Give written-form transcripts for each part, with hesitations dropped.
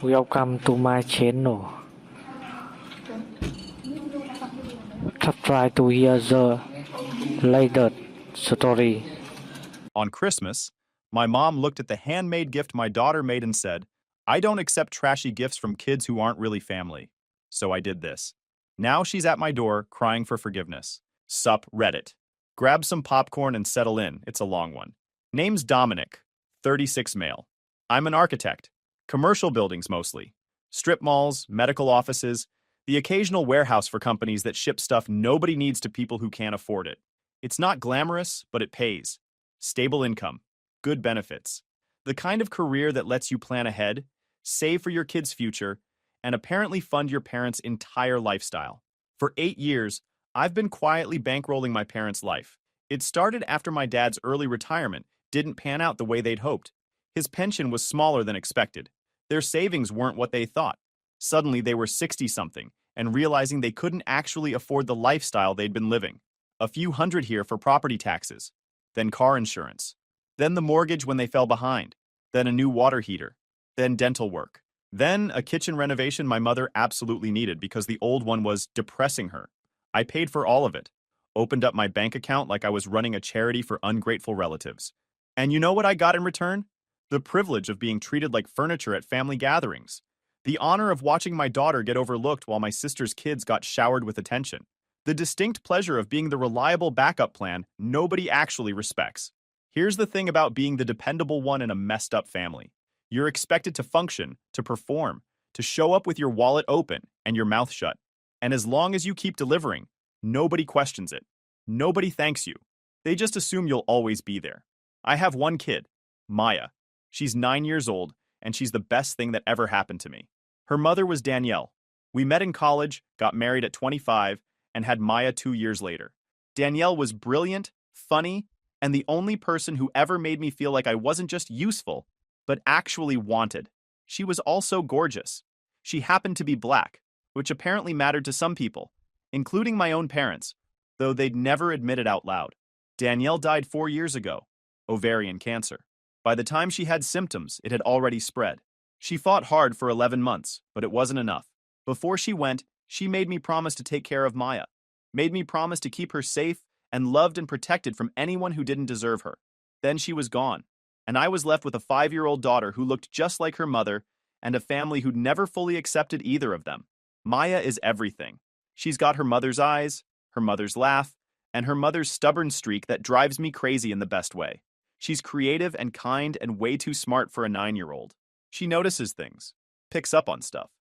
Welcome to my channel. Try to hear the latest story. On Christmas, my mom looked at the handmade gift my daughter made and said, "I don't accept trashy gifts from kids who aren't really family." So I did this. Now she's at my door, crying for forgiveness. Sup, Reddit. Grab some popcorn and settle in, it's a long one. Name's Dominic, 36 male. I'm an architect. Commercial buildings mostly. Strip malls, medical offices, the occasional warehouse for companies that ship stuff nobody needs to people who can't afford it. It's not glamorous, but it pays. Stable income, good benefits, the kind of career that lets you plan ahead, save for your kids' future, and apparently fund your parents' entire lifestyle. For 8 years, I've been quietly bankrolling my parents' life. It started after my dad's early retirement didn't pan out the way they'd hoped. His pension was smaller than expected. Their savings weren't what they thought. Suddenly, they were 60-something and realizing they couldn't actually afford the lifestyle they'd been living. A few hundred here for property taxes, then car insurance, then the mortgage when they fell behind, then a new water heater, then dental work, then a kitchen renovation my mother absolutely needed because the old one was depressing her. I paid for all of it, opened up my bank account like I was running a charity for ungrateful relatives. And you know what I got in return? The privilege of being treated like furniture at family gatherings. The honor of watching my daughter get overlooked while my sister's kids got showered with attention. The distinct pleasure of being the reliable backup plan nobody actually respects. Here's the thing about being the dependable one in a messed up family. You're expected to function, to perform, to show up with your wallet open and your mouth shut. And as long as you keep delivering, nobody questions it. Nobody thanks you. They just assume you'll always be there. I have one kid, Maya. She's 9 years old, and she's the best thing that ever happened to me. Her mother was Danielle. We met in college, got married at 25, and had Maya 2 years later. Danielle was brilliant, funny, and the only person who ever made me feel like I wasn't just useful, but actually wanted. She was also gorgeous. She happened to be black, which apparently mattered to some people, including my own parents, though they'd never admit it out loud. Danielle died 4 years ago, ovarian cancer. By the time she had symptoms, it had already spread. She fought hard for 11 months, but it wasn't enough. Before she went, she made me promise to take care of Maya, made me promise to keep her safe and loved and protected from anyone who didn't deserve her. Then she was gone, and I was left with a 5-year-old daughter who looked just like her mother and a family who'd never fully accepted either of them. Maya is everything. She's got her mother's eyes, her mother's laugh, and her mother's stubborn streak that drives me crazy in the best way. She's creative and kind and way too smart for a 9-year-old. She notices things, picks up on stuff,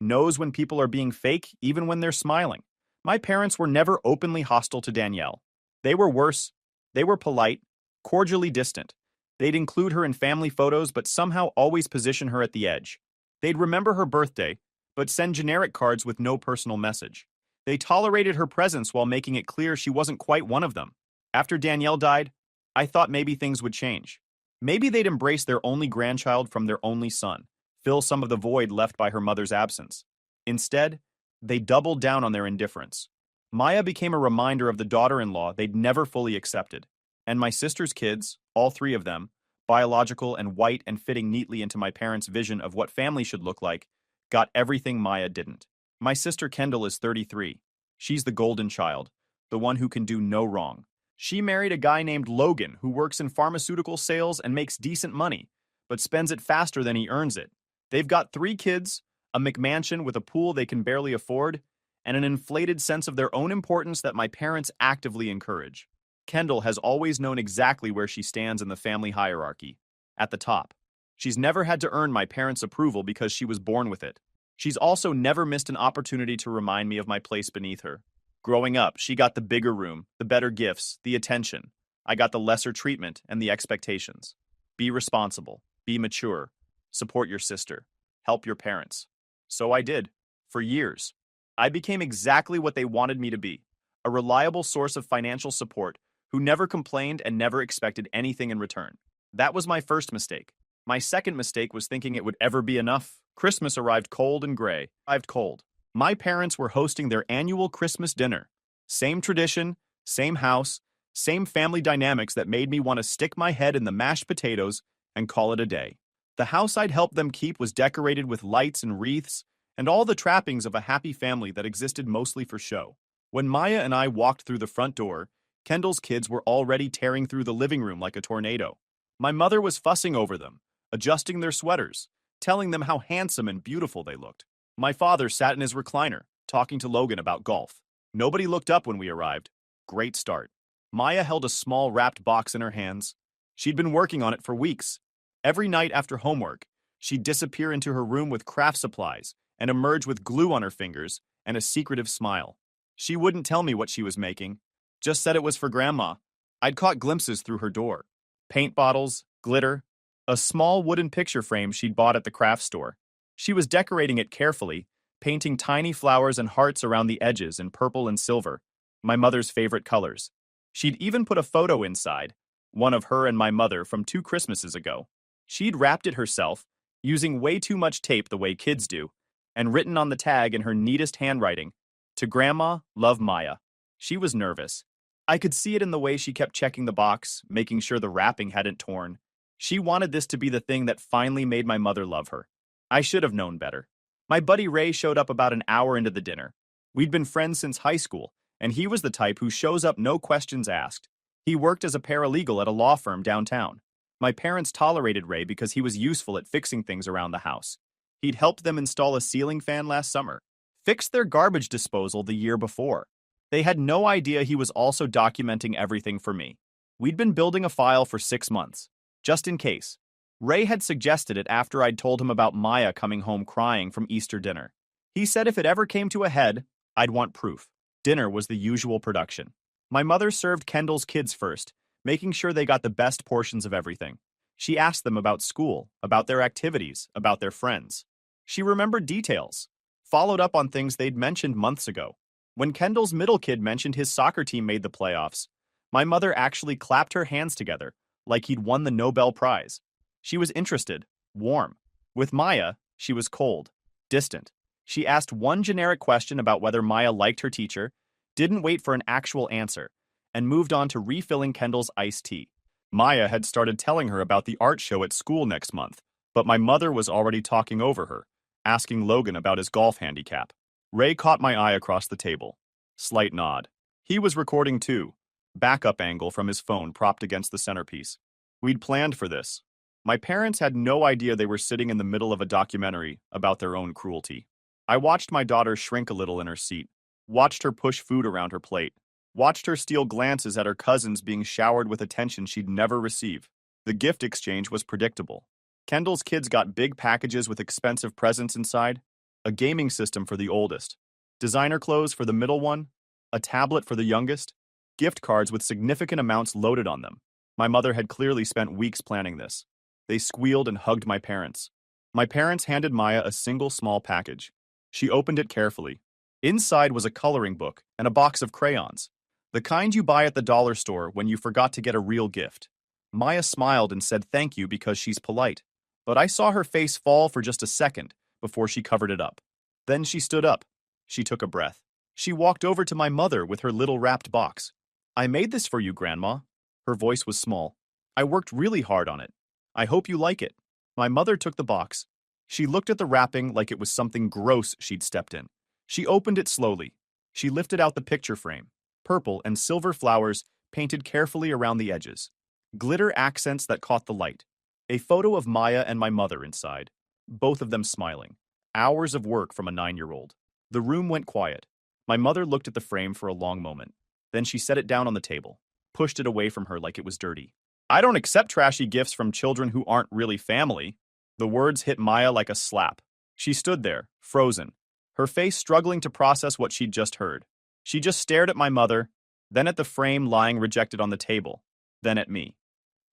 knows when people are being fake, even when they're smiling. My parents were never openly hostile to Danielle. They were worse. They were polite, cordially distant. They'd include her in family photos, but somehow always position her at the edge. They'd remember her birthday, but send generic cards with no personal message. They tolerated her presence while making it clear she wasn't quite one of them. After Danielle died, I thought maybe things would change. Maybe they'd embrace their only grandchild from their only son, fill some of the void left by her mother's absence. Instead, they doubled down on their indifference. Maya became a reminder of the daughter-in-law they'd never fully accepted. And my sister's kids, all three of them, biological and white and fitting neatly into my parents' vision of what family should look like, got everything Maya didn't. My sister Kendall is 33. She's the golden child, the one who can do no wrong. She married a guy named Logan who works in pharmaceutical sales and makes decent money, but spends it faster than he earns it. They've got 3 kids, a McMansion with a pool they can barely afford, and an inflated sense of their own importance that my parents actively encourage. Kendall has always known exactly where she stands in the family hierarchy, at the top. She's never had to earn my parents' approval because she was born with it. She's also never missed an opportunity to remind me of my place beneath her. Growing up, she got the bigger room, the better gifts, the attention. I got the lesser treatment and the expectations. Be responsible, be mature, support your sister, help your parents. So I did, for years. I became exactly what they wanted me to be, a reliable source of financial support who never complained and never expected anything in return. That was my first mistake. My second mistake was thinking it would ever be enough. Christmas arrived cold and gray. Arrived cold. My parents were hosting their annual Christmas dinner. Same tradition, same house, same family dynamics that made me want to stick my head in the mashed potatoes and call it a day. The house I'd helped them keep was decorated with lights and wreaths and all the trappings of a happy family that existed mostly for show. When Maya and I walked through the front door, Kendall's kids were already tearing through the living room like a tornado. My mother was fussing over them, adjusting their sweaters, telling them how handsome and beautiful they looked. My father sat in his recliner, talking to Logan about golf. Nobody looked up when we arrived. Great start. Maya held a small wrapped box in her hands. She'd been working on it for weeks. Every night after homework, she'd disappear into her room with craft supplies and emerge with glue on her fingers and a secretive smile. She wouldn't tell me what she was making, just said it was for Grandma. I'd caught glimpses through her door. Paint bottles, glitter, a small wooden picture frame she'd bought at the craft store. She was decorating it carefully, painting tiny flowers and hearts around the edges in purple and silver, my mother's favorite colors. She'd even put a photo inside, one of her and my mother from 2 Christmases ago. She'd wrapped it herself, using way too much tape the way kids do, and written on the tag in her neatest handwriting, "To Grandma, love Maya." She was nervous. I could see it in the way she kept checking the box, making sure the wrapping hadn't torn. She wanted this to be the thing that finally made my mother love her. I should have known better. My buddy Ray showed up about an hour into the dinner. We'd been friends since high school, and he was the type who shows up no questions asked. He worked as a paralegal at a law firm downtown. My parents tolerated Ray because he was useful at fixing things around the house. He'd helped them install a ceiling fan last summer, fixed their garbage disposal the year before. They had no idea he was also documenting everything for me. We'd been building a file for 6 months, just in case. Ray had suggested it after I'd told him about Maya coming home crying from Easter dinner. He said if it ever came to a head, I'd want proof. Dinner was the usual production. My mother served Kendall's kids first, making sure they got the best portions of everything. She asked them about school, about their activities, about their friends. She remembered details, followed up on things they'd mentioned months ago. When Kendall's middle kid mentioned his soccer team made the playoffs, my mother actually clapped her hands together, like he'd won the Nobel Prize. She was interested, warm. With Maya, she was cold, distant. She asked one generic question about whether Maya liked her teacher, didn't wait for an actual answer, and moved on to refilling Kendall's iced tea. Maya had started telling her about the art show at school next month, but my mother was already talking over her, asking Logan about his golf handicap. Ray caught my eye across the table. Slight nod. He was recording too, backup angle from his phone propped against the centerpiece. We'd planned for this. My parents had no idea they were sitting in the middle of a documentary about their own cruelty. I watched my daughter shrink a little in her seat, watched her push food around her plate, watched her steal glances at her cousins being showered with attention she'd never receive. The gift exchange was predictable. Kendall's kids got big packages with expensive presents inside, a gaming system for the oldest, designer clothes for the middle one, a tablet for the youngest, gift cards with significant amounts loaded on them. My mother had clearly spent weeks planning this. They squealed and hugged my parents. My parents handed Maya a single small package. She opened it carefully. Inside was a coloring book and a box of crayons, the kind you buy at the dollar store when you forgot to get a real gift. Maya smiled and said thank you because she's polite, but I saw her face fall for just a second before she covered it up. Then she stood up. She took a breath. She walked over to my mother with her little wrapped box. "I made this for you, Grandma." Her voice was small. "I worked really hard on it. I hope you like it." My mother took the box. She looked at the wrapping like it was something gross she'd stepped in. She opened it slowly. She lifted out the picture frame. Purple and silver flowers painted carefully around the edges. Glitter accents that caught the light. A photo of Maya and my mother inside, both of them smiling. Hours of work from a 9-year-old. The room went quiet. My mother looked at the frame for a long moment. Then she set it down on the table, pushed it away from her like it was dirty. "I don't accept trashy gifts from children who aren't really family." The words hit Maya like a slap. She stood there, frozen, her face struggling to process what she'd just heard. She just stared at my mother, then at the frame lying rejected on the table, then at me.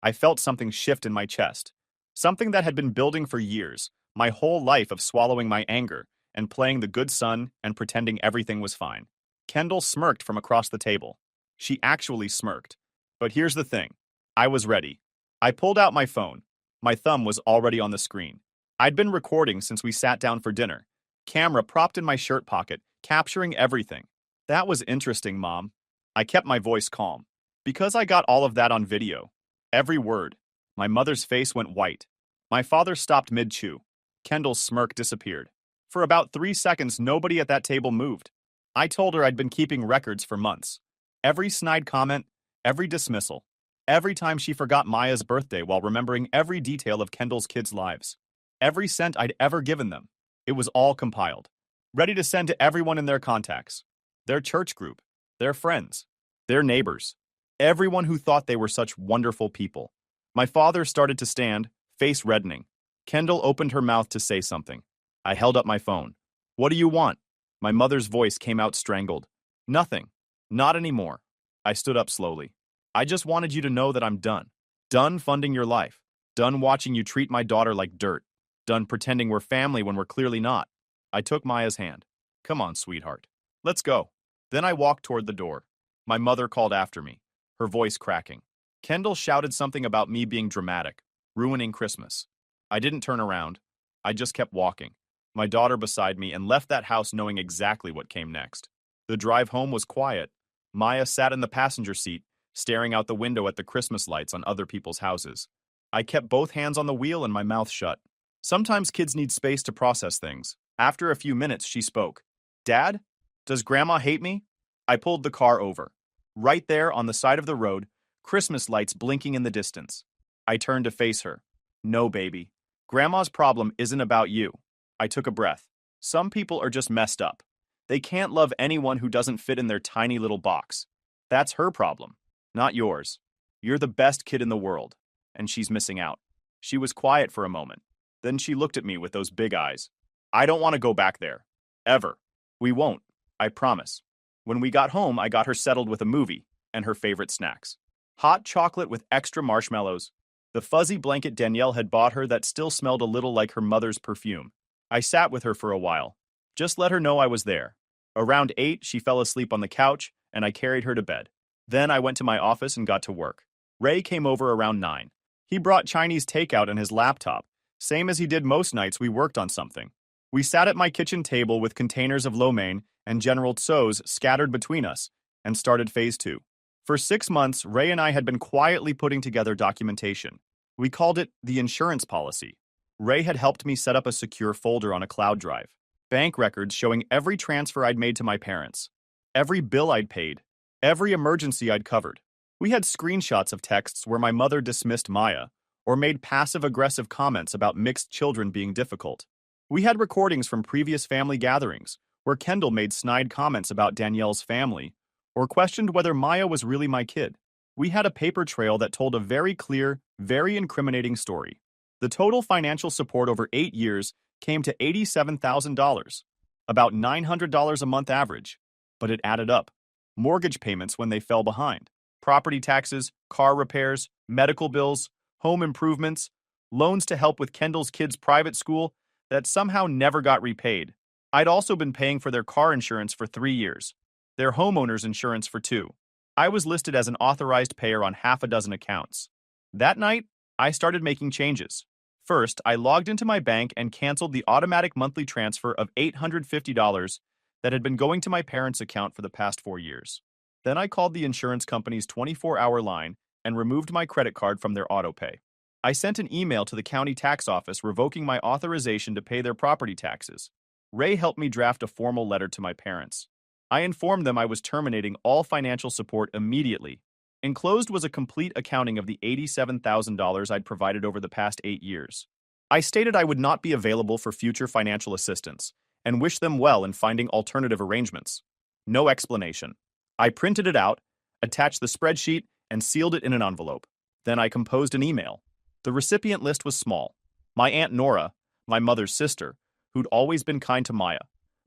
I felt something shift in my chest, something that had been building for years, my whole life of swallowing my anger and playing the good son and pretending everything was fine. Kendall smirked from across the table. She actually smirked. But here's the thing. I was ready. I pulled out my phone. My thumb was already on the screen. I'd been recording since we sat down for dinner. Camera propped in my shirt pocket, capturing everything. "That was interesting, Mom." I kept my voice calm. "Because I got all of that on video. Every word." My mother's face went white. My father stopped mid-chew. Kendall's smirk disappeared. For about 3 seconds, nobody at that table moved. I told her I'd been keeping records for months. Every snide comment, every dismissal, every time she forgot Maya's birthday while remembering every detail of Kendall's kids' lives. Every cent I'd ever given them. It was all compiled. Ready to send to everyone in their contacts. Their church group. Their friends. Their neighbors. Everyone who thought they were such wonderful people. My father started to stand, face reddening. Kendall opened her mouth to say something. I held up my phone. What do you want? My mother's voice came out strangled. Nothing. Not anymore. I stood up slowly. I just wanted you to know that I'm done. Done funding your life. Done watching you treat my daughter like dirt. Done pretending we're family when we're clearly not. I took Maya's hand. Come on, sweetheart. Let's go. Then I walked toward the door. My mother called after me, her voice cracking. Kendall shouted something about me being dramatic, ruining Christmas. I didn't turn around. I just kept walking, my daughter beside me, and left that house knowing exactly what came next. The drive home was quiet. Maya sat in the passenger seat, staring out the window at the Christmas lights on other people's houses. I kept both hands on the wheel and my mouth shut. Sometimes kids need space to process things. After a few minutes, she spoke. Dad, does Grandma hate me? I pulled the car over. Right there on the side of the road, Christmas lights blinking in the distance. I turned to face her. No, baby. Grandma's problem isn't about you. I took a breath. Some people are just messed up. They can't love anyone who doesn't fit in their tiny little box. That's her problem, not yours. You're the best kid in the world, and she's missing out. She was quiet for a moment. Then she looked at me with those big eyes. I don't want to go back there. Ever. We won't. I promise. When we got home, I got her settled with a movie and her favorite snacks. Hot chocolate with extra marshmallows. The fuzzy blanket Danielle had bought her that still smelled a little like her mother's perfume. I sat with her for a while. Just let her know I was there. Around 8, she fell asleep on the couch, and I carried her to bed. Then I went to my office and got to work. Ray came over around 9. He brought Chinese takeout and his laptop, same as he did most nights we worked on something. We sat at my kitchen table with containers of lo mein and General Tso's scattered between us, and started phase 2. For 6 months, Ray and I had been quietly putting together documentation. We called it the insurance policy. Ray had helped me set up a secure folder on a cloud drive. Bank records showing every transfer I'd made to my parents, every bill I'd paid, every emergency I'd covered. We had screenshots of texts where my mother dismissed Maya or made passive-aggressive comments about mixed children being difficult. We had recordings from previous family gatherings where Kendall made snide comments about Danielle's family or questioned whether Maya was really my kid. We had a paper trail that told a very clear, very incriminating story. The total financial support over 8 years came to $87,000, about $900 a month average, but it added up. Mortgage payments when they fell behind, property taxes, car repairs, medical bills, home improvements, loans to help with Kendall's kids' private school that somehow never got repaid. I'd also been paying for their car insurance for 3 years, their homeowner's insurance for 2. I was listed as an authorized payer on half a dozen accounts. That night, I started making changes. First, I logged into my bank and canceled the automatic monthly transfer of $850 that had been going to my parents' account for the past 4 years. Then I called the insurance company's 24-hour line and removed my credit card from their autopay. I sent an email to the county tax office revoking my authorization to pay their property taxes. Ray helped me draft a formal letter to my parents. I informed them I was terminating all financial support immediately. Enclosed was a complete accounting of the $87,000 I'd provided over the past 8 years. I stated I would not be available for future financial assistance and wished them well in finding alternative arrangements. No explanation. I printed it out, attached the spreadsheet, and sealed it in an envelope. Then I composed an email. The recipient list was small. My Aunt Nora, my mother's sister, who'd always been kind to Maya,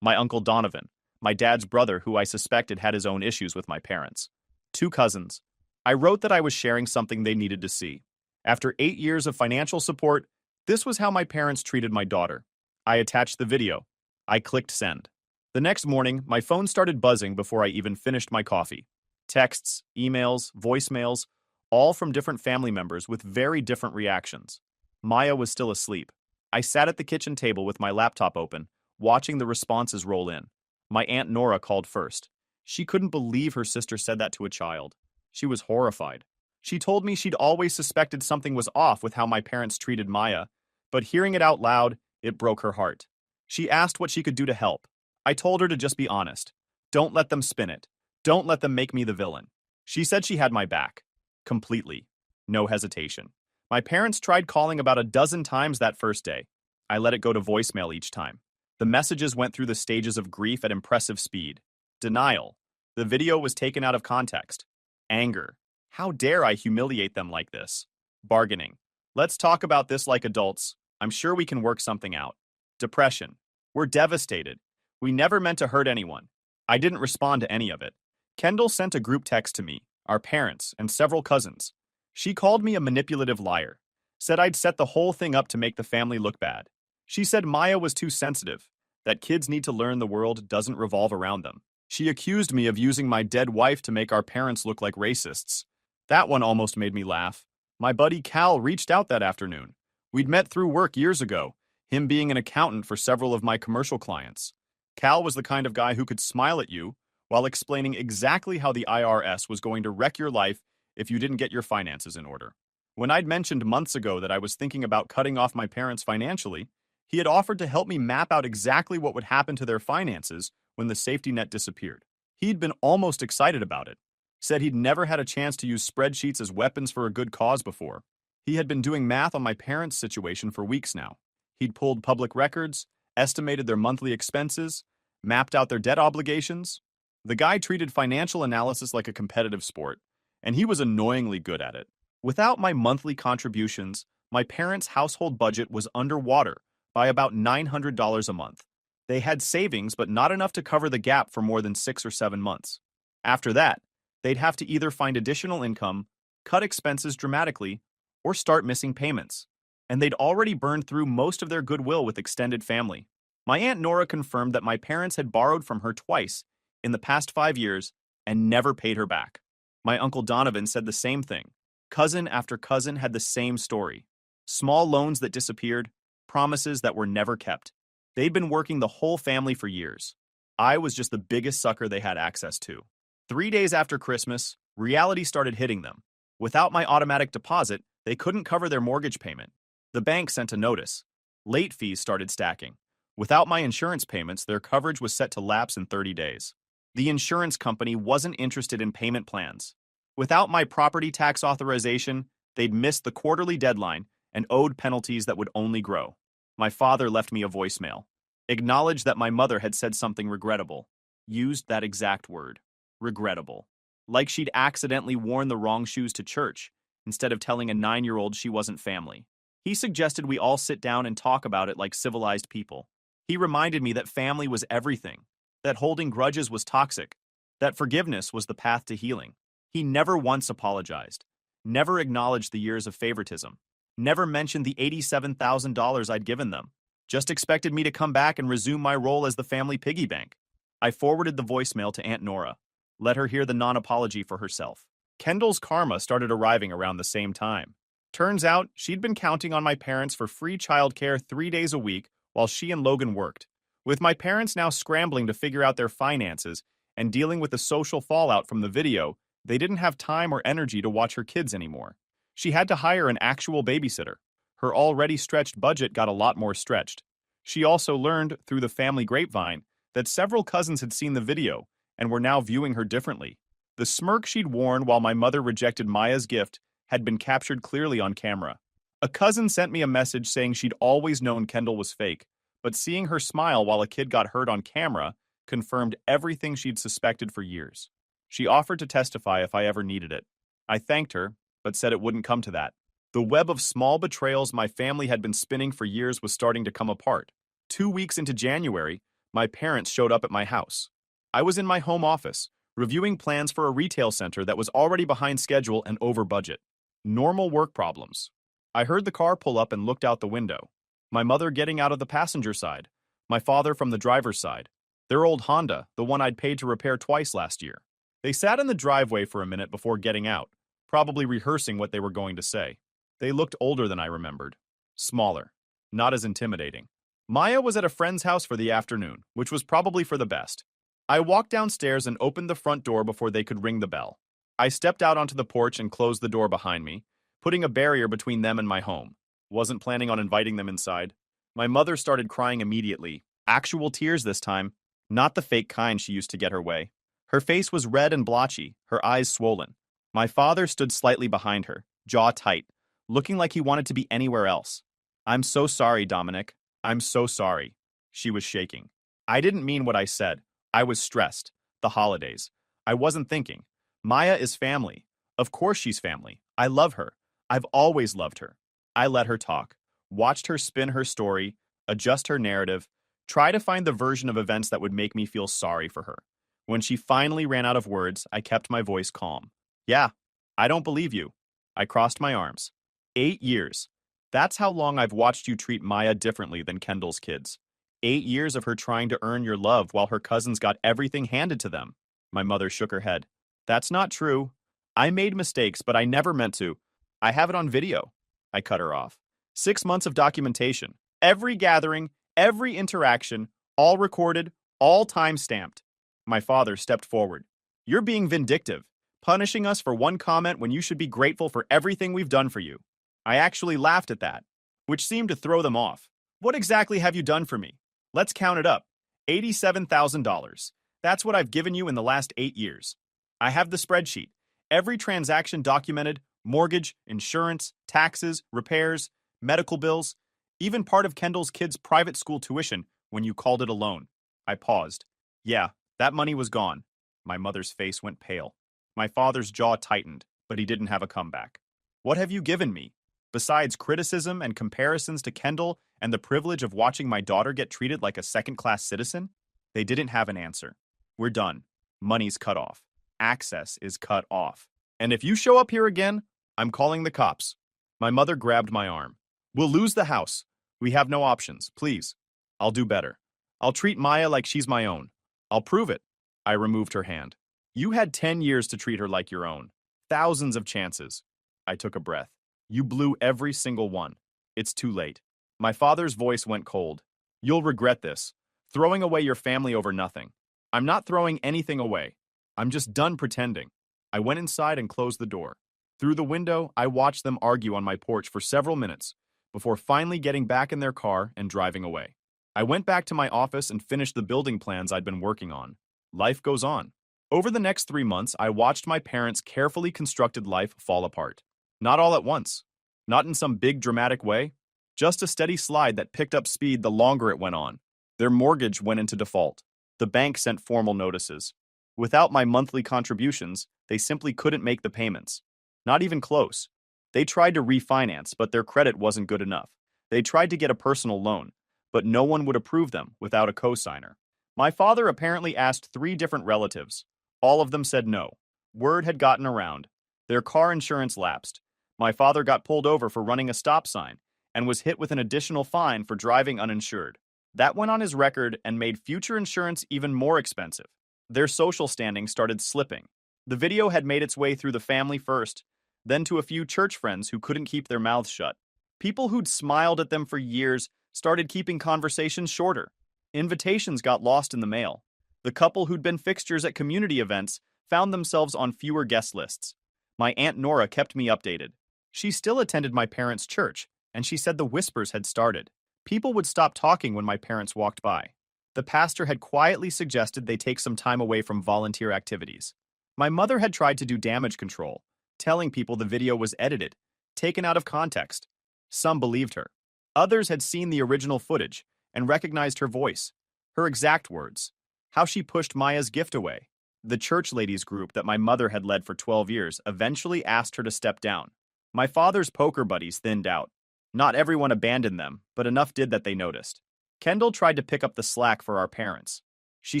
my Uncle Donovan, my dad's brother who I suspected had his own issues with my parents, 2 cousins. I wrote that I was sharing something they needed to see. After 8 years of financial support, this was how my parents treated my daughter. I attached the video. I clicked send. The next morning, my phone started buzzing before I even finished my coffee. Texts, emails, voicemails, all from different family members with very different reactions. Maya was still asleep. I sat at the kitchen table with my laptop open, watching the responses roll in. My Aunt Nora called first. She couldn't believe her sister said that to a child. She was horrified. She told me she'd always suspected something was off with how my parents treated Maya, But hearing it out loud, it broke her heart. She asked what she could do to help. I told her to just be honest. Don't let them spin it. Don't let them make me the villain. She said she had my back. Completely. No hesitation. My parents tried calling about a dozen times that first day. I let it go to voicemail each time. The messages went through the stages of grief at impressive speed. Denial. The video was taken out of context. Anger. How dare I humiliate them like this? Bargaining. Let's talk about this like adults. I'm sure we can work something out. Depression. We're devastated. We never meant to hurt anyone. I didn't respond to any of it. Kendall sent a group text to me, our parents, and several cousins. She called me a manipulative liar. Said I'd set the whole thing up to make the family look bad. She said Maya was too sensitive, that kids need to learn the world doesn't revolve around them. She accused me of using my dead wife to make our parents look like racists. That one almost made me laugh. My buddy Cal reached out that afternoon. We'd met through work years ago, him being an accountant for several of my commercial clients. Cal was the kind of guy who could smile at you while explaining exactly how the IRS was going to wreck your life if you didn't get your finances in order. When I'd mentioned months ago that I was thinking about cutting off my parents financially, he had offered to help me map out exactly what would happen to their finances when the safety net disappeared. He'd been almost excited about it. Said he'd never had a chance to use spreadsheets as weapons for a good cause before. He had been doing math on my parents' situation for weeks now. He'd pulled public records, estimated their monthly expenses, mapped out their debt obligations. The guy treated financial analysis like a competitive sport, and he was annoyingly good at it. Without my monthly contributions, my parents' household budget was underwater by about $900 a month. They had savings, but not enough to cover the gap for more than 6 or 7 months. After that, they'd have to either find additional income, cut expenses dramatically, or start missing payments. And they'd already burned through most of their goodwill with extended family. My Aunt Nora confirmed that my parents had borrowed from her twice in the past 5 years and never paid her back. My Uncle Donovan said the same thing. Cousin after cousin had the same story. Small loans that disappeared, promises that were never kept. They'd been working the whole family for years. I was just the biggest sucker they had access to. 3 days after Christmas, reality started hitting them. Without my automatic deposit, they couldn't cover their mortgage payment. The bank sent a notice. Late fees started stacking. Without my insurance payments, their coverage was set to lapse in 30 days. The insurance company wasn't interested in payment plans. Without my property tax authorization, they'd missed the quarterly deadline and owed penalties that would only grow. My father left me a voicemail. Acknowledged that my mother had said something regrettable. Used that exact word. Regrettable. Like she'd accidentally worn the wrong shoes to church, instead of telling a 9-year-old she wasn't family. He suggested we all sit down and talk about it like civilized people. He reminded me that family was everything, that holding grudges was toxic, that forgiveness was the path to healing. He never once apologized, never acknowledged the years of favoritism, never mentioned the $87,000 I'd given them, just expected me to come back and resume my role as the family piggy bank. I forwarded the voicemail to Aunt Nora, let her hear the non-apology for herself. Kendall's karma started arriving around the same time. Turns out, she'd been counting on my parents for free childcare 3 days a week while she and Logan worked. With my parents now scrambling to figure out their finances and dealing with the social fallout from the video, they didn't have time or energy to watch her kids anymore. She had to hire an actual babysitter. Her already stretched budget got a lot more stretched. She also learned, through the family grapevine, that several cousins had seen the video and were now viewing her differently. The smirk she'd worn while my mother rejected Maya's gift had been captured clearly on camera. A cousin sent me a message saying she'd always known Kendall was fake, but seeing her smile while a kid got hurt on camera confirmed everything she'd suspected for years. She offered to testify if I ever needed it. I thanked her, but said it wouldn't come to that. The web of small betrayals my family had been spinning for years was starting to come apart. 2 weeks into January, my parents showed up at my house. I was in my home office, reviewing plans for a retail center that was already behind schedule and over budget. Normal work problems. I heard the car pull up and looked out the window. My mother getting out of the passenger side, my father from the driver's side. Their old Honda, the one I'd paid to repair twice last year. They sat in the driveway for a minute before getting out, probably rehearsing what they were going to say. They looked older than I remembered. Smaller. Not as intimidating. Maya was at a friend's house for the afternoon, which was probably for the best. I walked downstairs and opened the front door before they could ring the bell. I stepped out onto the porch and closed the door behind me, putting a barrier between them and my home. Wasn't planning on inviting them inside. My mother started crying immediately. Actual tears this time, not the fake kind she used to get her way. Her face was red and blotchy, her eyes swollen. My father stood slightly behind her, jaw tight, looking like he wanted to be anywhere else. I'm so sorry, Dominic. I'm so sorry. She was shaking. I didn't mean what I said. I was stressed. The holidays. I wasn't thinking. Maya is family. Of course she's family. I love her. I've always loved her. I let her talk, watched her spin her story, adjust her narrative, try to find the version of events that would make me feel sorry for her. When she finally ran out of words, I kept my voice calm. Yeah, I don't believe you. I crossed my arms. 8 years. That's how long I've watched you treat Maya differently than Kendall's kids. 8 years of her trying to earn your love while her cousins got everything handed to them. My mother shook her head. That's not true. I made mistakes, but I never meant to. I have it on video. I cut her off. 6 months of documentation. Every gathering, every interaction, all recorded, all time-stamped. My father stepped forward. You're being vindictive, punishing us for one comment when you should be grateful for everything we've done for you. I actually laughed at that, which seemed to throw them off. What exactly have you done for me? Let's count it up. $87,000. That's what I've given you in the last 8 years. I have the spreadsheet. Every transaction documented, mortgage, insurance, taxes, repairs, medical bills, even part of Kendall's kids' private school tuition when you called it a loan. I paused. Yeah, that money was gone. My mother's face went pale. My father's jaw tightened, but he didn't have a comeback. What have you given me? Besides criticism and comparisons to Kendall and the privilege of watching my daughter get treated like a second-class citizen? They didn't have an answer. We're done. Money's cut off. Access is cut off. And if you show up here again, I'm calling the cops. My mother grabbed my arm. We'll lose the house. We have no options, please. I'll do better. I'll treat Maya like she's my own. I'll prove it. I removed her hand. You had 10 years to treat her like your own. Thousands of chances. I took a breath. You blew every single one. It's too late. My father's voice went cold. You'll regret this. Throwing away your family over nothing. I'm not throwing anything away. I'm just done pretending. I went inside and closed the door. Through the window, I watched them argue on my porch for several minutes before finally getting back in their car and driving away. I went back to my office and finished the building plans I'd been working on. Life goes on. Over the next 3 months, I watched my parents' carefully constructed life fall apart. Not all at once. Not in some big dramatic way. Just a steady slide that picked up speed the longer it went on. Their mortgage went into default. The bank sent formal notices. Without my monthly contributions, they simply couldn't make the payments. Not even close. They tried to refinance, but their credit wasn't good enough. They tried to get a personal loan, but no one would approve them without a cosigner. My father apparently asked 3 different relatives. All of them said no. Word had gotten around. Their car insurance lapsed. My father got pulled over for running a stop sign and was hit with an additional fine for driving uninsured. That went on his record and made future insurance even more expensive. Their social standing started slipping. The video had made its way through the family first, then to a few church friends who couldn't keep their mouths shut. People who'd smiled at them for years started keeping conversations shorter. Invitations got lost in the mail. The couple who'd been fixtures at community events found themselves on fewer guest lists. My Aunt Nora kept me updated. She still attended my parents' church, and she said the whispers had started. People would stop talking when my parents walked by. The pastor had quietly suggested they take some time away from volunteer activities. My mother had tried to do damage control, telling people the video was edited, taken out of context. Some believed her. Others had seen the original footage and recognized her voice, her exact words, how she pushed Maya's gift away. The church ladies group that my mother had led for 12 years eventually asked her to step down. My father's poker buddies thinned out. Not everyone abandoned them, but enough did that they noticed. Kendall tried to pick up the slack for our parents. She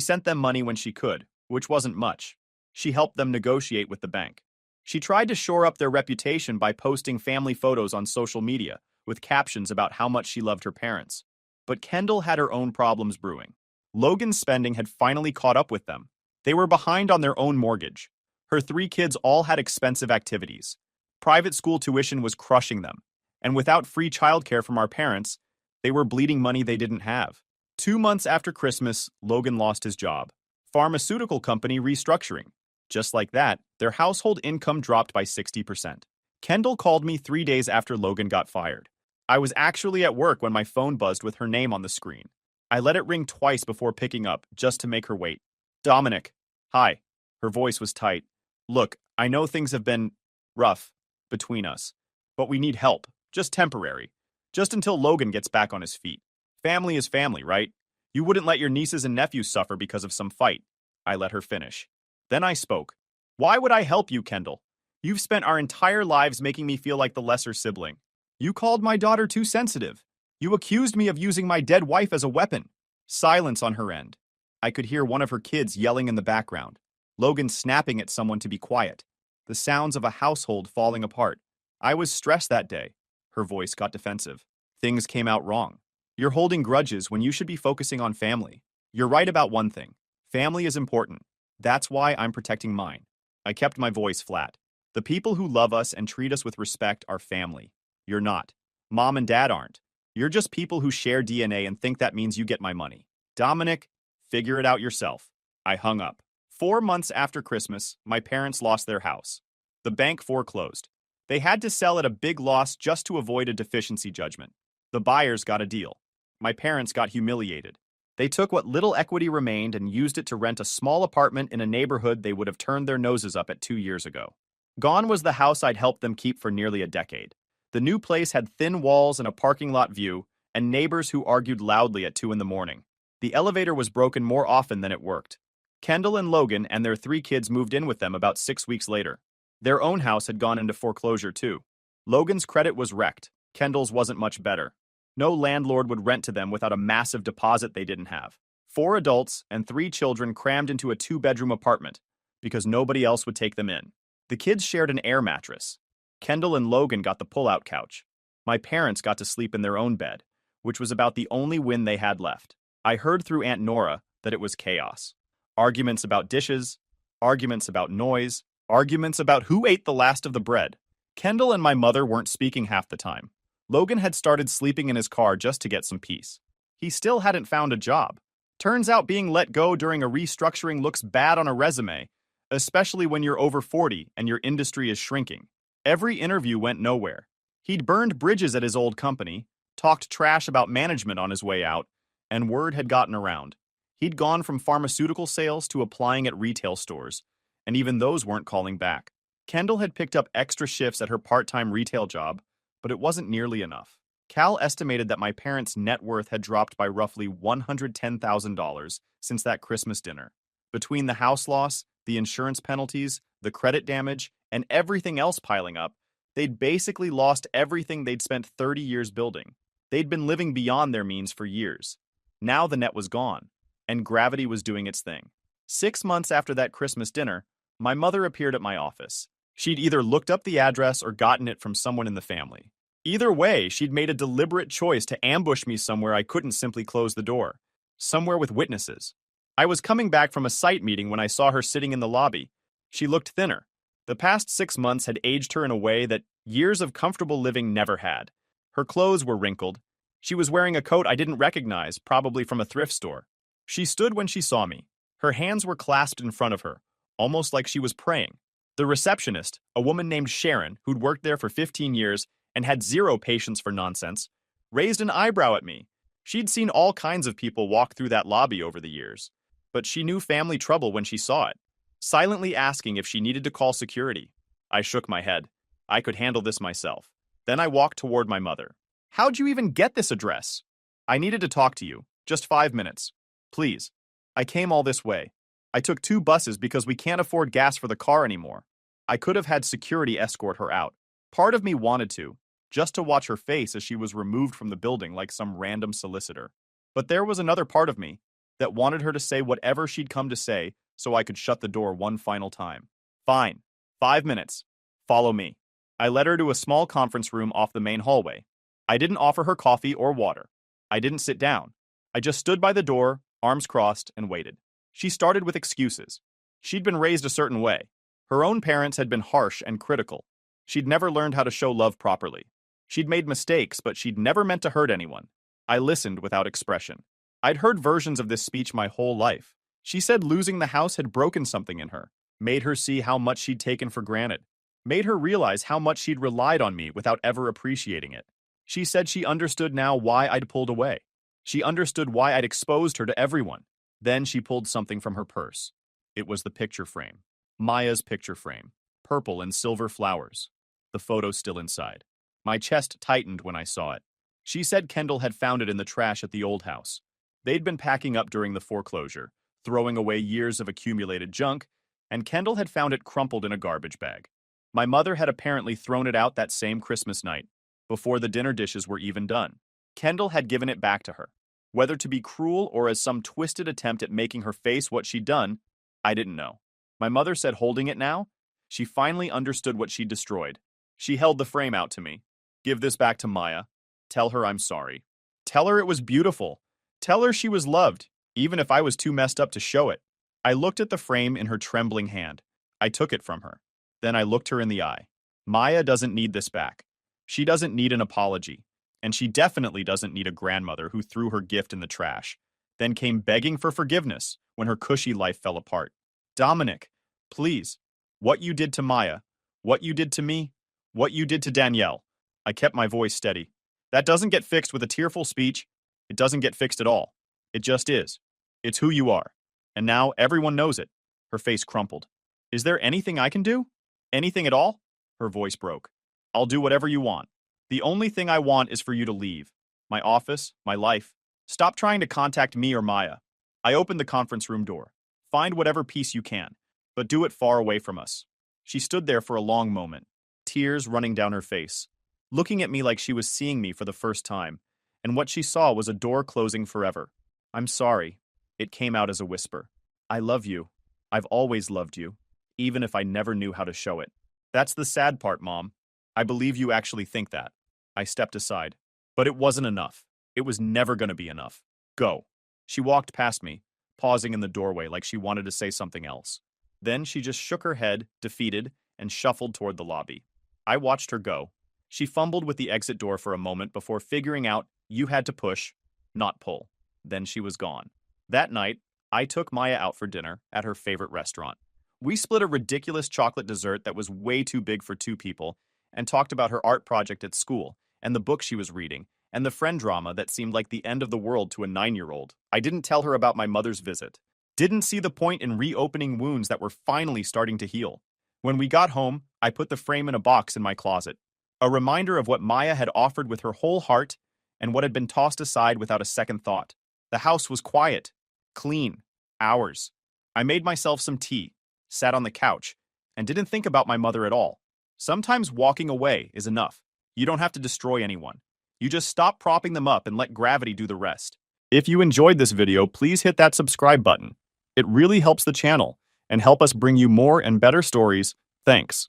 sent them money when she could, which wasn't much. She helped them negotiate with the bank. She tried to shore up their reputation by posting family photos on social media with captions about how much she loved her parents. But Kendall had her own problems brewing. Logan's spending had finally caught up with them. They were behind on their own mortgage. Her 3 kids all had expensive activities. Private school tuition was crushing them. And without free childcare from our parents, they were bleeding money they didn't have. 2 months after Christmas, Logan lost his job. Pharmaceutical company restructuring. Just like that, their household income dropped by 60%. Kendall called me 3 days after Logan got fired. I was actually at work when my phone buzzed with her name on the screen. I let it ring twice before picking up, just to make her wait. Dominic. Hi. Her voice was tight. Look, I know things have been rough between us, but we need help. Just temporary. Just until Logan gets back on his feet. Family is family, right? You wouldn't let your nieces and nephews suffer because of some fight. I let her finish. Then I spoke. Why would I help you, Kendall? You've spent our entire lives making me feel like the lesser sibling. You called my daughter too sensitive. You accused me of using my dead wife as a weapon. Silence on her end. I could hear one of her kids yelling in the background. Logan snapping at someone to be quiet. The sounds of a household falling apart. I was stressed that day. Her voice got defensive. Things came out wrong. You're holding grudges when you should be focusing on family. You're right about one thing. Family is important. That's why I'm protecting mine. I kept my voice flat. The people who love us and treat us with respect are family. You're not. Mom and Dad aren't. You're just people who share DNA and think that means you get my money. Dominic, figure it out yourself. I hung up. 4 months after Christmas, my parents lost their house. The bank foreclosed. They had to sell at a big loss just to avoid a deficiency judgment. The buyers got a deal. My parents got humiliated. They took what little equity remained and used it to rent a small apartment in a neighborhood they would have turned their noses up at 2 years ago. Gone was the house I'd helped them keep for nearly a decade. The new place had thin walls and a parking lot view, and neighbors who argued loudly at 2 in the morning. The elevator was broken more often than it worked. Kendall and Logan and their 3 kids moved in with them about 6 weeks later. Their own house had gone into foreclosure too. Logan's credit was wrecked. Kendall's wasn't much better. No landlord would rent to them without a massive deposit they didn't have. 4 adults and 3 children crammed into a 2-bedroom apartment because nobody else would take them in. The kids shared an air mattress. Kendall and Logan got the pull-out couch. My parents got to sleep in their own bed, which was about the only win they had left. I heard through Aunt Nora that it was chaos. Arguments about dishes, arguments about noise, arguments about who ate the last of the bread. Kendall and my mother weren't speaking half the time. Logan had started sleeping in his car just to get some peace. He still hadn't found a job. Turns out being let go during a restructuring looks bad on a resume, especially when you're over 40 and your industry is shrinking. Every interview went nowhere. He'd burned bridges at his old company, talked trash about management on his way out, and word had gotten around. He'd gone from pharmaceutical sales to applying at retail stores, and even those weren't calling back. Kendall had picked up extra shifts at her part-time retail job, but it wasn't nearly enough. Cal estimated that my parents' net worth had dropped by roughly $110,000 since that Christmas dinner. Between the house loss, the insurance penalties, the credit damage, and everything else piling up, they'd basically lost everything they'd spent 30 years building. They'd been living beyond their means for years. Now the net was gone, and gravity was doing its thing. 6 months after that Christmas dinner, my mother appeared at my office. She'd either looked up the address or gotten it from someone in the family. Either way, she'd made a deliberate choice to ambush me somewhere I couldn't simply close the door. Somewhere with witnesses. I was coming back from a site meeting when I saw her sitting in the lobby. She looked thinner. The past 6 months had aged her in a way that years of comfortable living never had. Her clothes were wrinkled. She was wearing a coat I didn't recognize, probably from a thrift store. She stood when she saw me. Her hands were clasped in front of her, almost like she was praying. The receptionist, a woman named Sharon, who'd worked there for 15 years and had zero patience for nonsense, raised an eyebrow at me. She'd seen all kinds of people walk through that lobby over the years, but she knew family trouble when she saw it, silently asking if she needed to call security. I shook my head. I could handle this myself. Then I walked toward my mother. How'd you even get this address? I needed to talk to you. Just 5 minutes. Please. I came all this way. I took 2 buses because we can't afford gas for the car anymore. I could have had security escort her out. Part of me wanted to, just to watch her face as she was removed from the building like some random solicitor. But there was another part of me that wanted her to say whatever she'd come to say so I could shut the door one final time. Fine. 5 minutes. Follow me. I led her to a small conference room off the main hallway. I didn't offer her coffee or water. I didn't sit down. I just stood by the door, arms crossed, and waited. She started with excuses. She'd been raised a certain way. Her own parents had been harsh and critical. She'd never learned how to show love properly. She'd made mistakes, but she'd never meant to hurt anyone. I listened without expression. I'd heard versions of this speech my whole life. She said losing the house had broken something in her, made her see how much she'd taken for granted, made her realize how much she'd relied on me without ever appreciating it. She said she understood now why I'd pulled away. She understood why I'd exposed her to everyone. Then she pulled something from her purse. It was the picture frame. Maya's picture frame. Purple and silver flowers. The photo still inside. My chest tightened when I saw it. She said Kendall had found it in the trash at the old house. They'd been packing up during the foreclosure, throwing away years of accumulated junk, and Kendall had found it crumpled in a garbage bag. My mother had apparently thrown it out that same Christmas night, before the dinner dishes were even done. Kendall had given it back to her. Whether to be cruel or as some twisted attempt at making her face what she'd done, I didn't know. My mother said holding it now, she finally understood what she'd destroyed. She held the frame out to me. Give this back to Maya. Tell her I'm sorry. Tell her it was beautiful. Tell her she was loved, even if I was too messed up to show it. I looked at the frame in her trembling hand. I took it from her. Then I looked her in the eye. Maya doesn't need this back. She doesn't need an apology. And she definitely doesn't need a grandmother who threw her gift in the trash, then came begging for forgiveness when her cushy life fell apart. Dominic, please, what you did to Maya, what you did to me, what you did to Danielle. I kept my voice steady. That doesn't get fixed with a tearful speech. It doesn't get fixed at all. It just is. It's who you are. And now everyone knows it. Her face crumpled. Is there anything I can do? Anything at all? Her voice broke. I'll do whatever you want. The only thing I want is for you to leave. My office, my life. Stop trying to contact me or Maya. I opened the conference room door. Find whatever peace you can, but do it far away from us. She stood there for a long moment, tears running down her face, looking at me like she was seeing me for the first time, and what she saw was a door closing forever. I'm sorry. It came out as a whisper. I love you. I've always loved you, even if I never knew how to show it. That's the sad part, Mom. I believe you actually think that. I stepped aside. But it wasn't enough. It was never going to be enough. Go. She walked past me, pausing in the doorway like she wanted to say something else. Then she just shook her head, defeated, and shuffled toward the lobby. I watched her go. She fumbled with the exit door for a moment before figuring out you had to push, not pull. Then she was gone. That night, I took Maya out for dinner at her favorite restaurant. We split a ridiculous chocolate dessert that was way too big for two people and talked about her art project at school and the book she was reading and the friend drama that seemed like the end of the world to a 9-year-old. I didn't tell her about my mother's visit. Didn't see the point in reopening wounds that were finally starting to heal. When we got home, I put the frame in a box in my closet. A reminder of what Maya had offered with her whole heart and what had been tossed aside without a second thought. The house was quiet, clean, ours. I made myself some tea, sat on the couch, and didn't think about my mother at all. Sometimes walking away is enough. You don't have to destroy anyone. You just stop propping them up and let gravity do the rest. If you enjoyed this video, please hit that subscribe button. It really helps the channel and help us bring you more and better stories. Thanks.